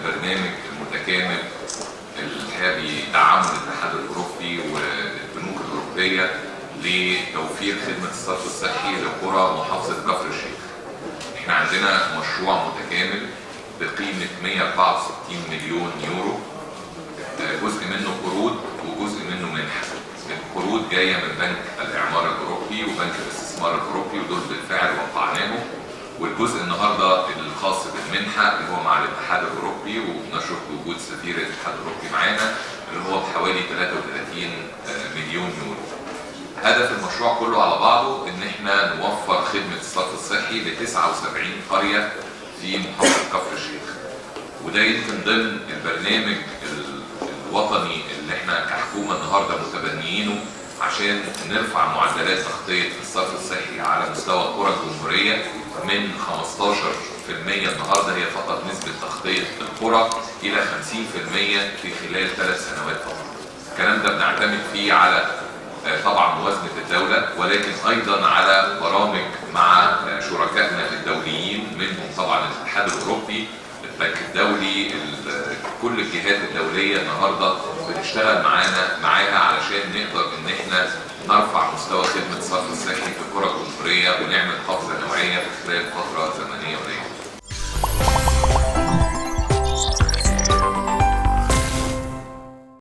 البرنامج المتكامل اللي بيدعمه الاتحاد الاوروبي والبنوك الاوروبيه لتوفير خدمه الصرف الصحي لقرى محافظه كفر الشيخ. احنا عندنا مشروع متكامل بقيمه 164 مليون يورو، جزء منه قروض وجزء منه منحه. القروض جايه من بنك الاعمار الاوروبي وبنك الاستثمار الاوروبي، ودول بالفعل وقعناهم. والجزء النهارده الخاص بالمنحه اللي هو مع الاتحاد الاوروبي، وبنشرف بوجود سفير الاتحاد الاوروبي معانا اللي هو بحوالي 33 مليون يورو. هدف المشروع كله على بعضه ان احنا نوفر خدمه الصرف الصحي ل 79 قريه في محافظه كفر الشيخ. وده يمكن ضمن البرنامج الوطني اللي احنا كحكومه النهارده متبنيينه عشان نرفع معدلات تغطيه الصرف الصحي على مستوى قرى الجمهوريه من 15% النهارده هي فقط نسبه تغطيه القرى الى 50% في خلال 3 سنوات فقط. الكلام ده بنعتمد فيه على طبعا موازنه الدوله، ولكن ايضا على برامج مع شركائنا الدوليين، منهم طبعا الاتحاد الاوروبي، البنك الدولي، كل الجهات الدوليه النهارده بنشتغل معاها علشان نقدر ان احنا نرفع مستوى خدمه الصرف الصحي في القرى الجمهوريه ونعمل حافظه نوعيه في خلال فتره زمنيه قليله.